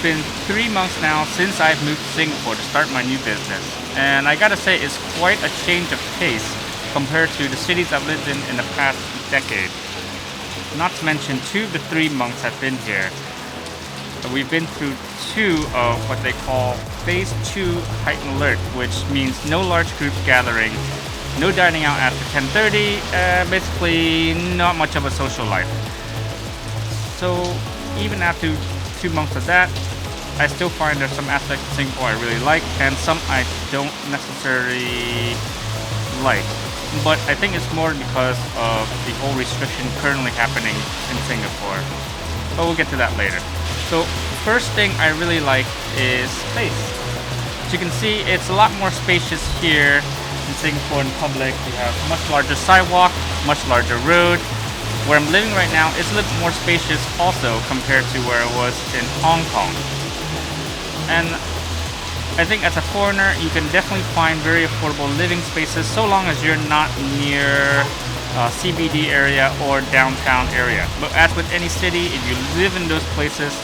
been 3 months now since I've moved to Singapore to start my new business, and I gotta say it's quite a change of pace compared to the cities I've lived in the past decade. Not to mention 2 to 3 months I've been here. We've been through 2 of what they call Phase 2 heightened alert, which means no large group gathering, no dining out after 10:30, basically not much of a social life. So even after 2 months of that, I still find there's some aspects of Singapore I really like and some I don't necessarily like. But I think it's more because of the whole restriction currently happening in Singapore. But we'll get to that later. So first thing I really like is space. As you can see, it's a lot more spacious here in Singapore in public. We have much larger sidewalk, much larger road. Where I'm living right now is a little bit more spacious also compared to where it was in Hong Kong. And I think as a foreigner, you can definitely find very affordable living spaces so long as you're not near CBD area or downtown area. But as with any city, if you live in those places,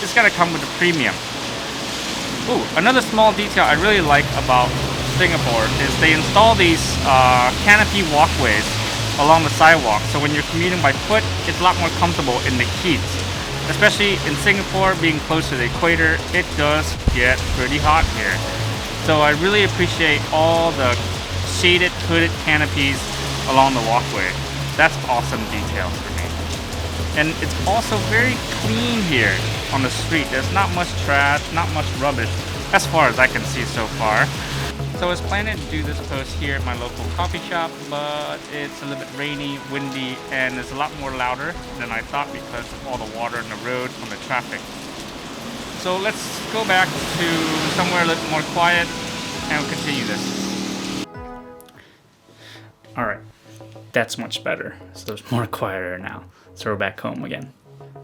it's gotta come with a premium. Ooh, another small detail I really like about Singapore is they install these Canopy Walkways along the sidewalk, so when you're commuting by foot, it's a lot more comfortable in the heat. Especially in Singapore, being close to the equator, it does get pretty hot here. So I really appreciate all the shaded, hooded canopies along the walkway. That's awesome detail for me. And it's also very clean here on the street. There's not much trash, not much rubbish, as far as I can see so far. So I was planning to do this post here at my local coffee shop, but it's a little bit rainy, windy, and it's a lot more louder than I thought because of all the water in the road from the traffic. So let's go back to somewhere a little more quiet and we'll continue this. Alright, that's much better. So it's more quieter now. So we're back home again.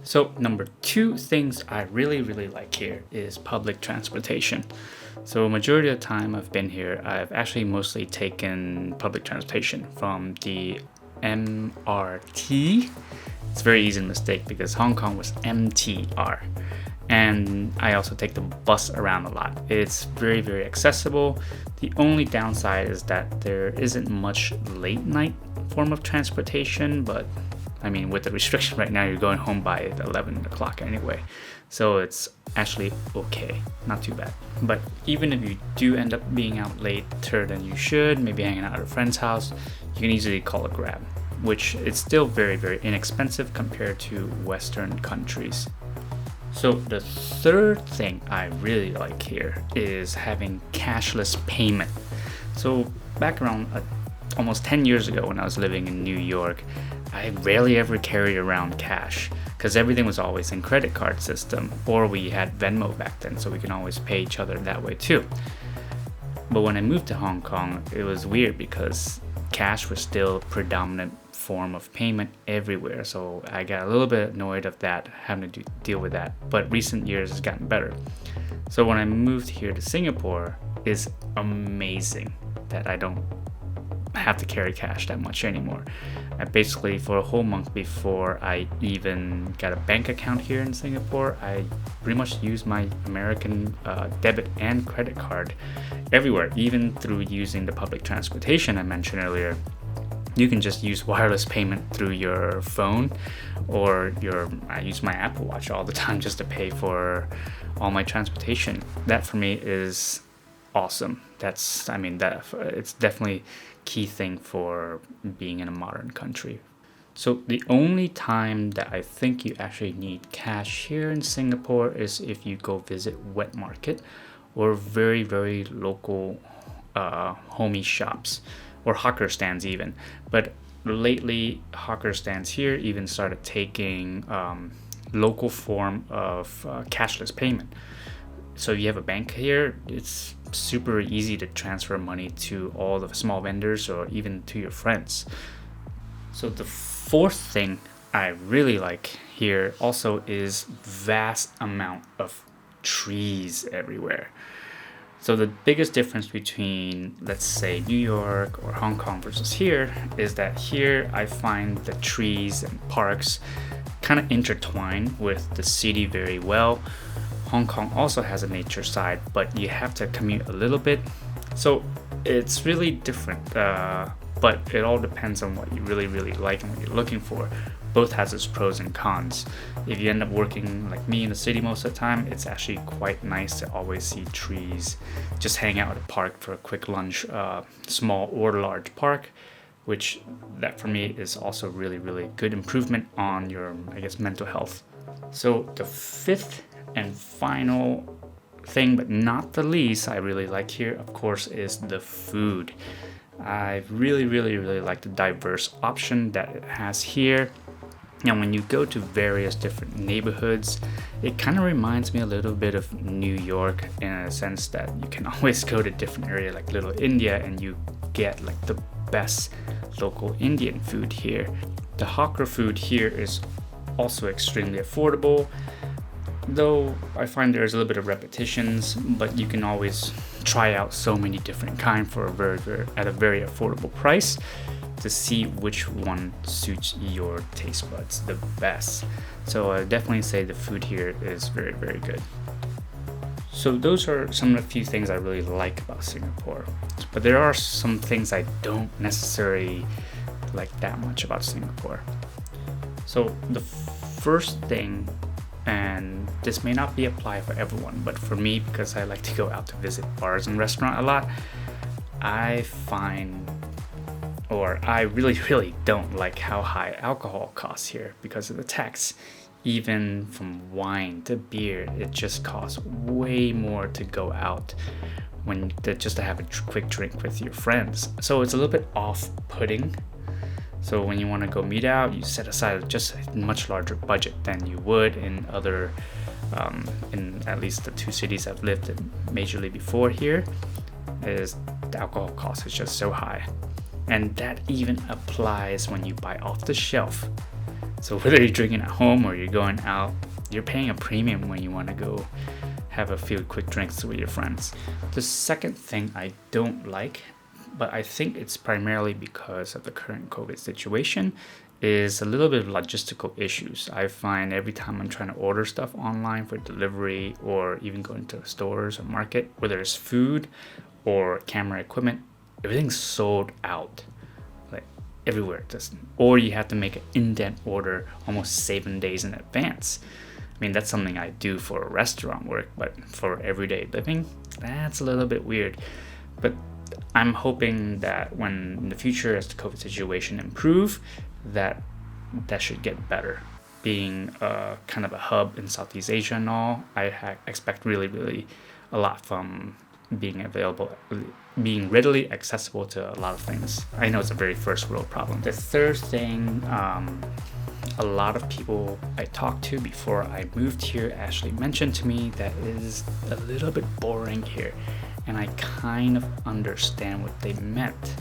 So number 2 things I really like here is public transportation. So majority of the time I've been here, I've actually mostly taken public transportation from the MRT. It's very easy to mistake because Hong Kong was MTR. And I also take the bus around a lot. It's very accessible. The only downside is that there isn't much late night form of transportation, but I mean, with the restriction right now, you're going home by 11 o'clock anyway. So it's actually okay, not too bad. But even if you do end up being out later than you should, maybe hanging out at a friend's house, you can easily call a Grab, which is still very inexpensive compared to Western countries. So the third thing I really like here is having cashless payment. So back around almost 10 years ago when I was living in New York, I rarely ever carried around cash because everything was always in credit card system, or we had Venmo back then, so we can always pay each other that way too. But when I moved to Hong Kong, it was weird because cash was still a predominant form of payment everywhere, so I got a little bit annoyed of that, having to deal with that. But recent years has gotten better. So when I moved here to Singapore, it's amazing that I don't have to carry cash that much anymore. I basically, for a whole month before I even got a bank account here in Singapore, I pretty much used my American debit and credit card everywhere, even through using the public transportation I mentioned earlier. You can just use wireless payment through your phone or I use my Apple Watch all the time just to pay for all my transportation. That for me is awesome. It's definitely key thing for being in a modern country. So the only time that I think you actually need cash here in Singapore is if you go visit wet market or very local homey shops or hawker stands even. But lately hawker stands here even started taking local form of cashless payment. So if you have a bank here, it's super easy to transfer money to all the small vendors or even to your friends. So the fourth thing I really like here also is vast amount of trees everywhere. So the biggest difference between, let's say, New York or Hong Kong versus here is that here I find the trees and parks kind of intertwine with the city very well. Hong Kong also has a nature side, but you have to commute a little bit. So it's really different, but it all depends on what you really like and what you're looking for. Both has its pros and cons. If you end up working like me in the city most of the time, it's actually quite nice to always see trees, just hang out at a park for a quick lunch, small or large park, which that for me is also really good improvement on your, I guess, mental health. So the fifth and final thing, but not the least, I really like here, of course, is the food. I really like the diverse option that it has here. Now, when you go to various different neighborhoods, it kind of reminds me a little bit of New York in a sense that you can always go to different area like Little India and you get like the best local Indian food here. The hawker food here is also extremely affordable, though I find there's a little bit of repetitions, but you can always try out so many different kinds for at a very affordable price to see which one suits your taste buds the best. So I definitely say the food here is very good. So those are some of the few things I really like about Singapore, but there are some things I don't necessarily like that much about Singapore. So the first thing, and this may not be applied for everyone, but for me, because I like to go out to visit bars and restaurants a lot, I really don't like how high alcohol costs here because of the tax. Even from wine to beer, it just costs way more to go out just to have a quick drink with your friends. So it's a little bit off-putting. So when you want to go meet out, you set aside just a much larger budget than you would in other, in at least the two cities I've lived in majorly before here, is the alcohol cost is just so high. And that even applies when you buy off the shelf. So whether you're drinking at home or you're going out, you're paying a premium when you want to go have a few quick drinks with your friends. The second thing I don't like, but I think it's primarily because of the current COVID situation, is a little bit of logistical issues. I find every time I'm trying to order stuff online for delivery or even going to stores or market, whether it's food or camera equipment, everything's sold out. Like everywhere. Or you have to make an indent order almost 7 days in advance. I mean, that's something I do for restaurant work, but for everyday living, that's a little bit weird. But I'm hoping that when in the future, as the COVID situation improve, that should get better. Being kind of a hub in Southeast Asia and all, I expect really a lot from being readily accessible to a lot of things. I know it's a very first world problem. The third thing, a lot of people I talked to before I moved here actually mentioned to me that it is a little bit boring here. And I kind of understand what they meant.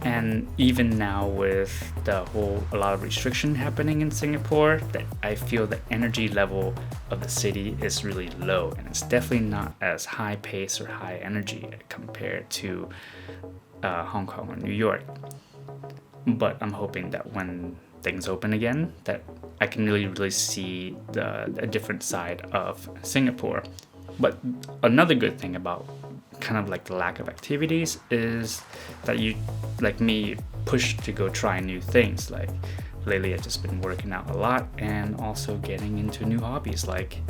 And even now with a lot of restriction happening in Singapore, that I feel the energy level of the city is really low, and it's definitely not as high pace or high energy compared to Hong Kong or New York. But I'm hoping that when things open again, that I can really see a different side of Singapore. But another good thing about kind of like the lack of activities is that you, like me, push to go try new things. Like lately I've just been working out a lot and also getting into new hobbies like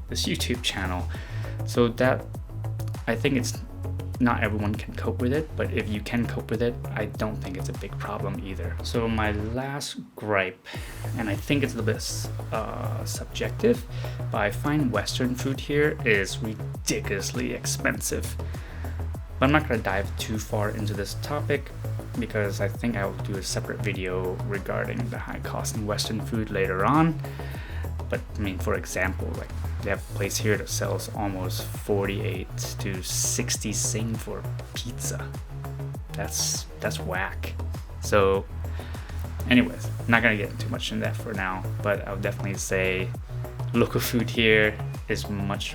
this YouTube channel. So that, I think it's not everyone can cope with it, but if you can cope with it, I don't think it's a big problem either. So my last gripe, and I think it's a little bit subjective, but I find Western food here is ridiculously expensive. But I'm not going to dive too far into this topic because I think I will do a separate video regarding the high cost in Western food later on. But I mean, for example, like they have a place here that sells almost 48 to 60 sing for pizza. That's whack. So anyways, I'm not gonna get too much in that for now, but I'll definitely say local food here is much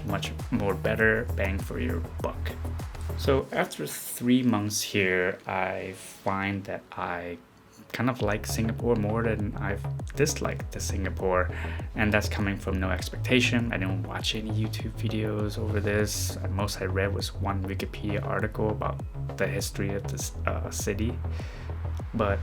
more better bang for your buck. So after 3 months here, I find that I kind of like Singapore more than I've disliked the Singapore, and that's coming from no expectation. I didn't watch any YouTube videos over this. At most I read was one Wikipedia article about the history of this city. But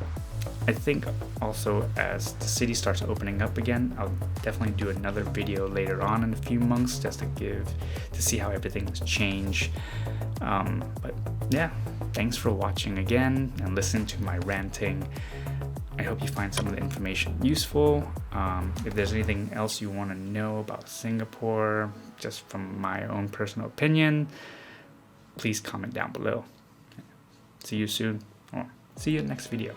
I think also as the city starts opening up again, I'll definitely do another video later on in a few months just to see how everything has changed. But yeah, thanks for watching again and listening to my ranting. I hope you find some of the information useful. If there's anything else you want to know about Singapore, just from my own personal opinion, please comment down below. See you soon, or see you in the next video.